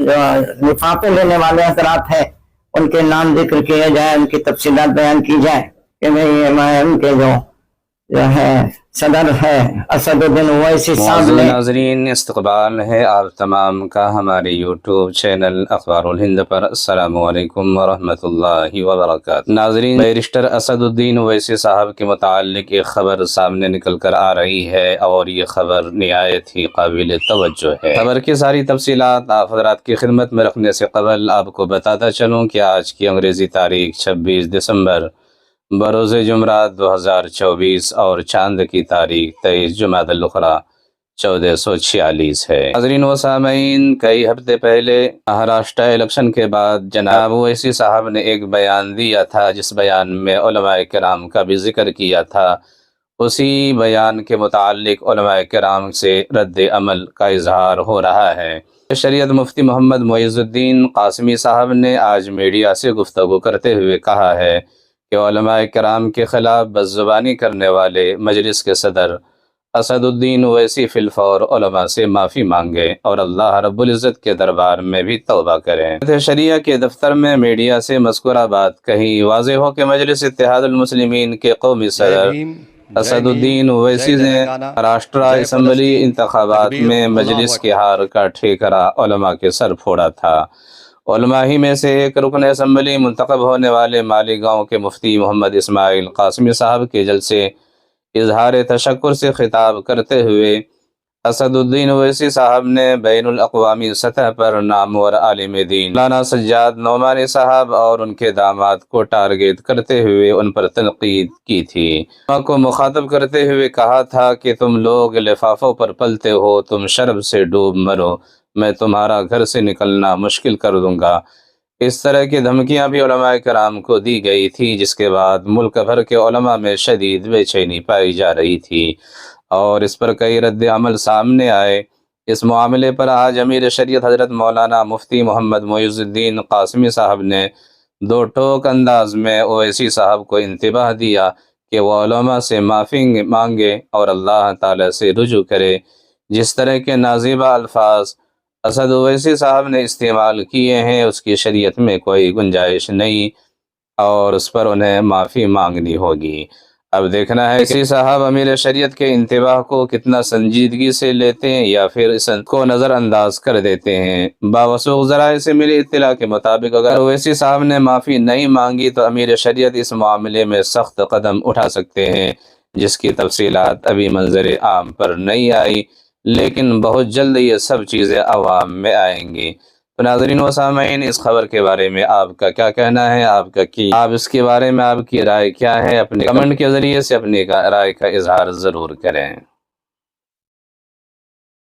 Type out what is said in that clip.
جو لفافے لینے والے حضرات ہیں ان کے نام ذکر کیے جائیں، ان کی تفصیلات بیان کی جائیں کہ میں ان کے جو ہے صدر ہے اسد الدین اویسی صاحب نے۔ ناظرین، استقبال ہے آپ تمام کا ہمارے یوٹیوب چینل اخبار الہند پر۔ السلام علیکم ورحمۃ اللہ وبرکاتہ۔ ناظرین، بیرسٹر اسد الدین اویسی صاحب کے متعلق ایک خبر سامنے نکل کر آ رہی ہے اور یہ خبر نہایت ہی قابل توجہ ہے۔ خبر کی ساری تفصیلات آپ حضرات کی خدمت میں رکھنے سے قبل آپ کو بتاتا چلوں کہ آج کی انگریزی تاریخ 26 دسمبر بروز جمعرات 2024 اور چاند کی تاریخ 23 جمادی الاخری 1446 ہے۔ ناظرین و سامعین، کئی ہفتے پہلے مہاراشٹر الیکشن کے بعد جناب اویسی صاحب نے ایک بیان دیا تھا، جس بیان میں علماء کرام کا بھی ذکر کیا تھا۔ اسی بیان کے متعلق علماء کرام سے رد عمل کا اظہار ہو رہا ہے۔ شریعت مفتی محمد معیز الدین قاسمی صاحب نے آج میڈیا سے گفتگو کرتے ہوئے کہا ہے کہ علماء کرام کے خلاف بدزبانی کرنے والے مجلس کے صدر اسد الدین اویسی فی الفور علماء سے معافی مانگے اور اللہ رب العزت کے دربار میں بھی توبہ کریں۔ شریعہ کے دفتر میں میڈیا سے مذکورہ بات کہیں واضح ہو کہ مجلس اتحاد المسلمین کے قومی صدر اسد الدین اویسی نے مہاراشٹر اسمبلی انتخابات میں مجلس کی ہار کا ٹھیکرا علماء کے سر پھوڑا تھا۔ علماء ہی میں سے ایک رکن اسمبلی منتخب ہونے والے مالیگاؤں کے مفتی محمد اسماعیل قاسمی صاحب کے جلسے اظہار تشکر سے خطاب کرتے ہوئے اسد الدین اویسی صاحب نے بین الاقوامی سطح پر نامور عالم دین مولانا سجاد نعمانی صاحب اور ان کے داماد کو ٹارگیٹ کرتے ہوئے ان پر تنقید کی تھی۔ علماء کو مخاطب کرتے ہوئے کہا تھا کہ تم لوگ لفافوں پر پلتے ہو، تم شرم سے ڈوب مرو، میں تمہارا گھر سے نکلنا مشکل کر دوں گا۔ اس طرح کی دھمکیاں بھی علماء کرام کو دی گئی تھی، جس کے بعد ملک بھر کے علماء میں شدید بے چینی پائی جا رہی تھی اور اس پر کئی رد عمل سامنے آئے۔ اس معاملے پر آج امیر شریعت حضرت مولانا مفتی محمد معیز الدین قاسمی صاحب نے دو ٹوک انداز میں اویسی صاحب کو انتباہ دیا کہ وہ علماء سے معافی مانگے اور اللہ تعالی سے رجوع کرے۔ جس طرح کے نازیبہ الفاظ اسد اویسی صاحب نے استعمال کیے ہیں اس کی شریعت میں کوئی گنجائش نہیں اور اس پر انہیں معافی مانگنی ہوگی۔ اب دیکھنا ہے کہ صاحب امیر شریعت کے انتباہ کو کتنا سنجیدگی سے لیتے ہیں یا پھر اس کو نظر انداز کر دیتے ہیں۔ باوثوق ذرائع سے ملی اطلاع کے مطابق اگر اویسی صاحب نے معافی نہیں مانگی تو امیر شریعت اس معاملے میں سخت قدم اٹھا سکتے ہیں، جس کی تفصیلات ابھی منظر عام پر نہیں آئی، لیکن بہت جلد یہ سب چیزیں عوام میں آئیں گی۔ تو ناظرین و سامعین، اس خبر کے بارے میں آپ کا کیا کہنا ہے؟ آپ اس کے بارے میں آپ کی رائے کیا ہے؟ اپنے کمنٹ کے ذریعے سے اپنی رائے کا اظہار ضرور کریں۔